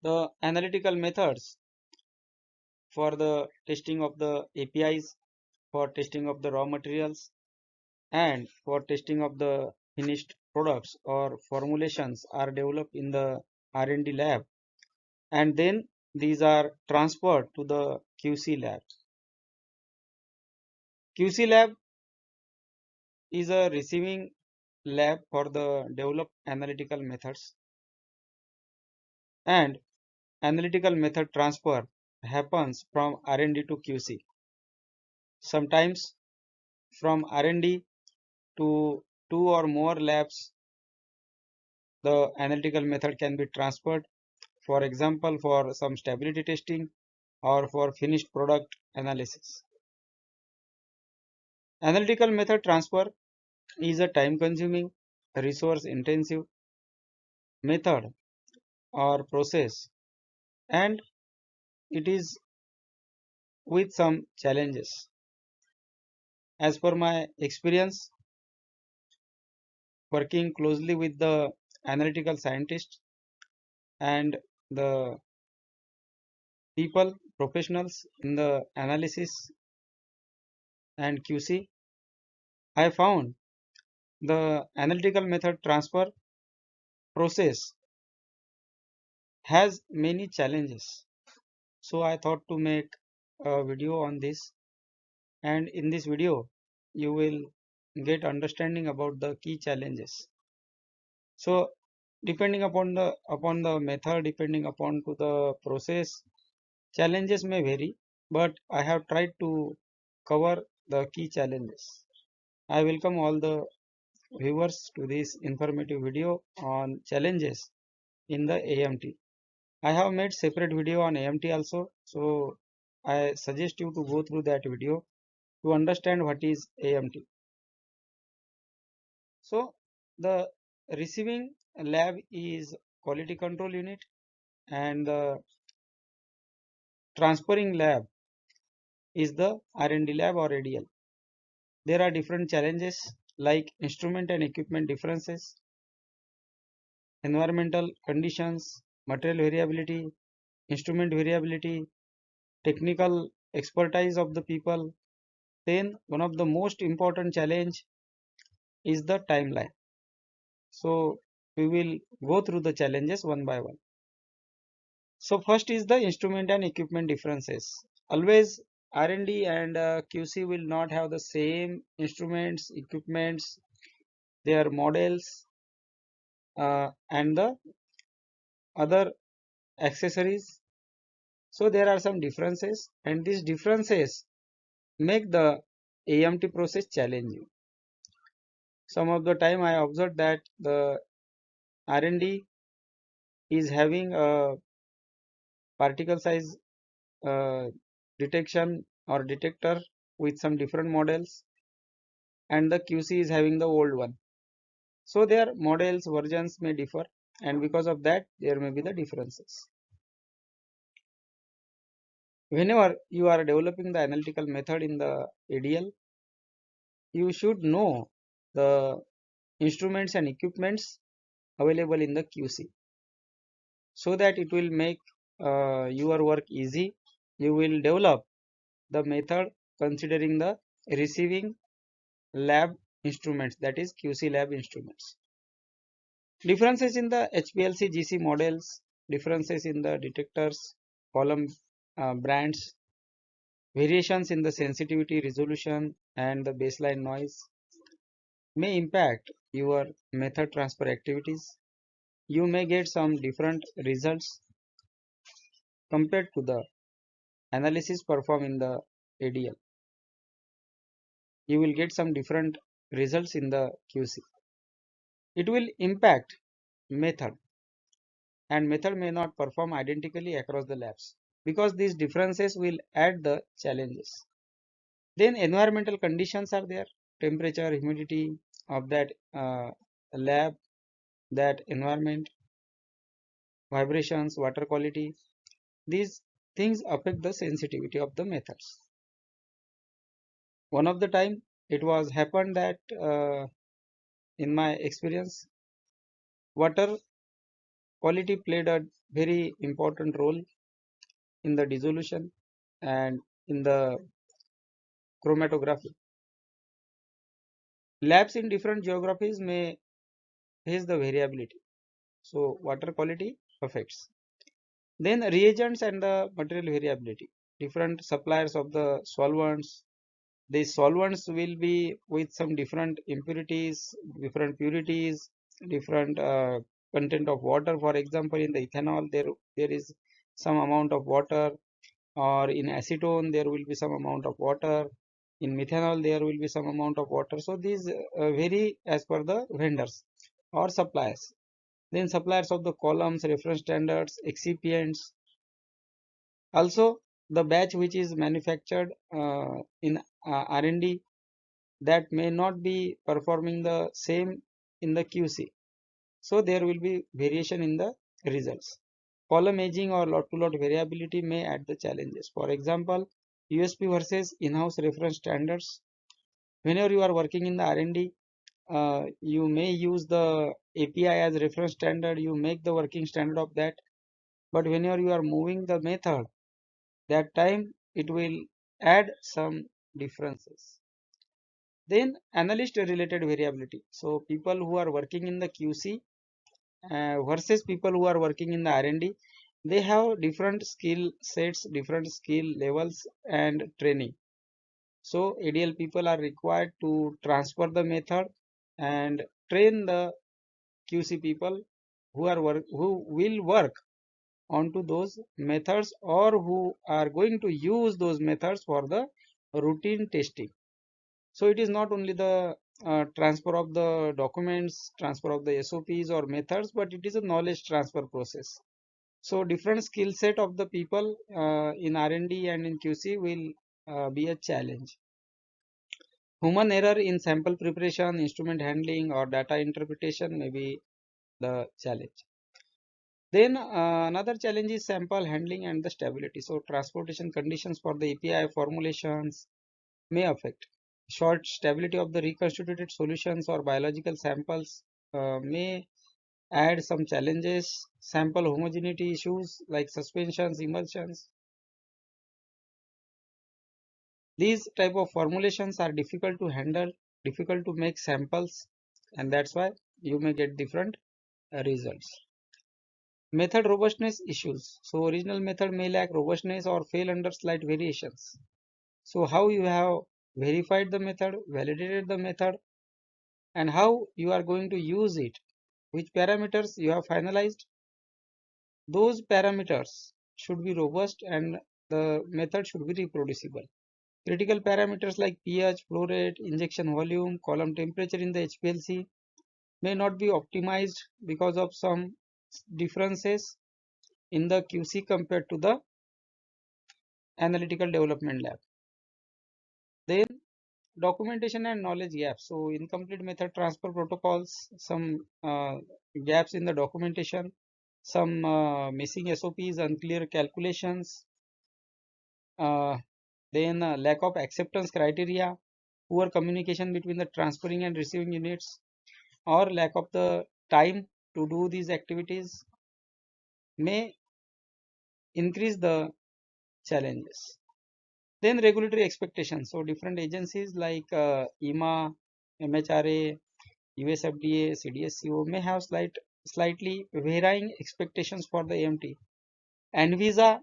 The analytical methods for the testing of the APIs, for testing of the raw materials, and for testing of the finished products or formulations are developed in the R&D lab, and then these are transferred to the QC lab. QC lab is a receiving lab for the developed analytical methods, and analytical method transfer happens from R&D to QC. Sometimes from R&D to two or more labs, the analytical method can be transferred. For example, for some stability testing or for finished product analysis. Analytical method transfer is a time consuming, resource intensive method or process, and it is with some challenges. As per my experience working closely with the analytical scientists and the people, professionals in the analysis and QC, I found the analytical method transfer process has many challenges. So I thought to make a video on this, and in this video you will get understanding about the key challenges. So depending upon the method, depending upon to the process, challenges may vary, but I have tried to cover the key challenges. I welcome all the viewers to this informative video on challenges in the AMT. I have made separate video on AMT also, so I suggest you to go through that video to understand what is AMT. So the receiving lab is quality control unit, and the transferring lab is the R&D lab or ADL. There are different challenges like instrument and equipment differences, environmental conditions, material variability, instrument variability, technical expertise of the people. Then one of the most important challenge is the timeline. So we will go through the challenges one by one. So first is the instrument and equipment differences. Always R&D and QC will not have the same instruments, equipments, their models, and the other accessories. So there are some differences, and these differences make the AMT process challenging. Some of the time I observed that the R&D is having a particle size uh, detection or detector with some different models, and the QC is having the old one. So their models versions may differ, and because of that there may be the differences. Whenever you are developing the analytical method in the ADL, you should know the instruments and equipments available in the QC, so that it will make your work easy. You will develop the method considering the receiving lab instruments, that is QC lab instruments. Differences in the HPLC GC models, differences in the detectors, column brands, variations in the sensitivity, resolution, and the baseline noise may impact your method transfer activities. You may get some different results compared to the analysis performed in the ADL. You will get some different results in the QC. It will impact method, and method may not perform identically across the labs, because these differences will add the challenges. Then environmental conditions are there, temperature, humidity of that lab, that environment, vibrations, water quality. These things affect the sensitivity of the methods. One of the time it was happened that in my experience, water quality played a very important role in the dissolution and in the chromatography. Labs in different geographies may face the variability. So water quality affects. Then reagents and the material variability. Different suppliers of the solvents. These solvents will be with some different impurities, different purities, different content of water. For example, in the ethanol, there is some amount of water, or in acetone there will be some amount of water. In methanol there will be some amount of water. So these vary as per the vendors or suppliers. Then suppliers of the columns, reference standards, excipients. Also, the batch which is manufactured in R&D, that may not be performing the same in the QC. So there will be variation in the results. Column aging or lot to lot variability may add the challenges. For example, USP versus in-house reference standards. Whenever you are working in the R&D, you may use the API as reference standard. You make the working standard of that. But whenever you are moving the method, that time it will add some differences. Then analyst related variability. So people who are working in the QC versus people who are working in the R&D, they have different skill sets, different skill levels and training. So ADL people are required to transfer the method and train the QC people who will work onto those methods, or who are going to use those methods for the routine testing. So it is not only the transfer of the documents, transfer of the SOPs or methods, but it is a knowledge transfer process. So different skill set of the people in R&D and in QC will be a challenge. Human error in sample preparation, instrument handling or data interpretation may be the challenge. Then another challenge is sample handling and the stability. So transportation conditions for the API formulations may affect. Short stability of the reconstituted solutions or biological samples may add some challenges. Sample homogeneity issues like suspensions, emulsions. These type of formulations are difficult to handle, difficult to make samples, and that's why you may get different results. Method robustness issues. So original method may lack robustness or fail under slight variations. So how you have verified the method, validated the method, and how you are going to use it, which parameters you have finalized, those parameters should be robust and the method should be reproducible. Critical parameters like pH, flow rate, injection volume, column temperature in the HPLC may not be optimized because of some differences in the QC compared to the analytical development lab. Then documentation and knowledge gaps. So incomplete method transfer protocols, some gaps in the documentation, some missing SOPs, unclear calculations, then lack of acceptance criteria, poor communication between the transferring and receiving units, or lack of the time to do these activities may increase the challenges. Then regulatory expectations. So different agencies like EMA, MHRA, USFDA, CDSCO may have slightly varying expectations for the AMT. Anvisa,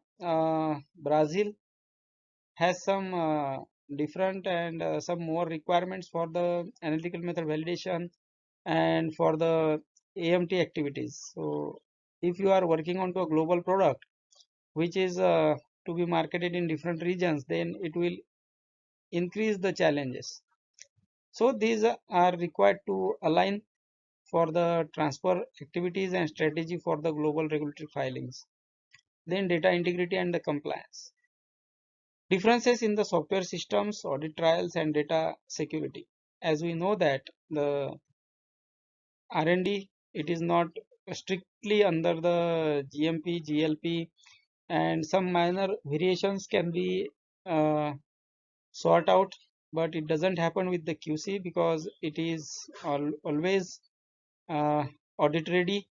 Brazil, has some different and some more requirements for the analytical method validation and for the AMT activities. So if you are working onto a global product which is to be marketed in different regions, then it will increase the challenges. So these are required to align for the transfer activities and strategy for the global regulatory filings. Then data integrity and the compliance. Differences in the software systems, audit trials and data security. As we know that the R&D, it is not strictly under the GMP, GLP, and some minor variations can be sort out, but it doesn't happen with the QC because it is always uh, audit ready.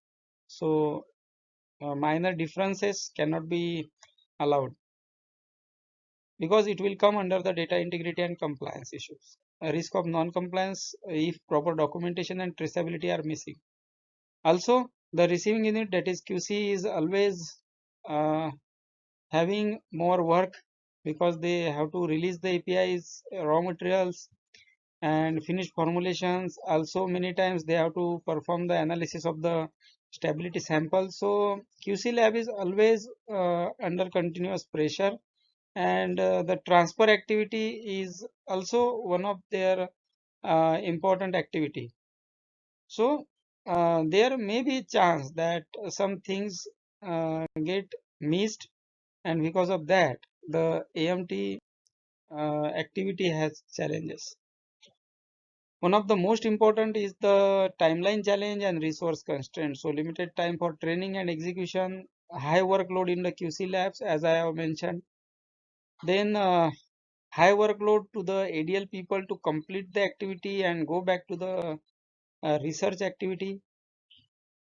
So minor differences cannot be allowed because it will come under the data integrity and compliance issues. A risk of non-compliance if proper documentation and traceability are missing. Also, the receiving unit, that is QC, is always having more work because they have to release the APIs, raw materials, and finished formulations. Also, many times they have to perform the analysis of the stability sample. So QC lab is always under continuous pressure, and the transfer activity is also one of their important activity. So there may be chance that some things get missed, and because of that the AMT activity has challenges. One of the most important is the timeline challenge and resource constraints. So limited time for training and execution, high workload in the QC labs as I have mentioned, then high workload to the ADL people to complete the activity and go back to the research activity.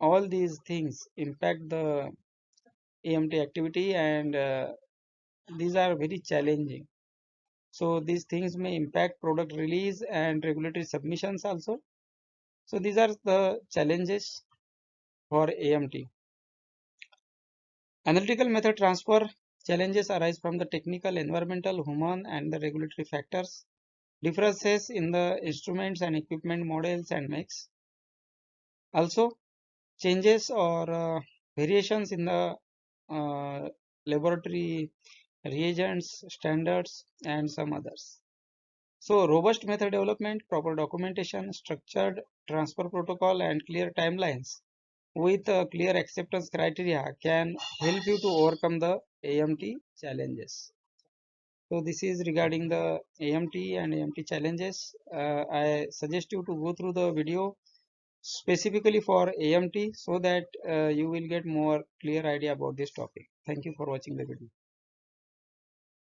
All these things impact the AMT activity, and these are very challenging. So these things may impact product release and regulatory submissions also. So these are the challenges for AMT. Analytical method transfer challenges arise from the technical, environmental, human, and the regulatory factors. Differences in the instruments and equipment models and mix. Also, changes or variations in the laboratory reagents, standards, and some others. So, robust method development, proper documentation, structured transfer protocol, and clear timelines with clear acceptance criteria can help you to overcome the AMT challenges. So this is regarding the AMT and AMT challenges. I suggest you to go through the video specifically for AMT so that you will get more clear idea about this topic. Thank you for watching the video.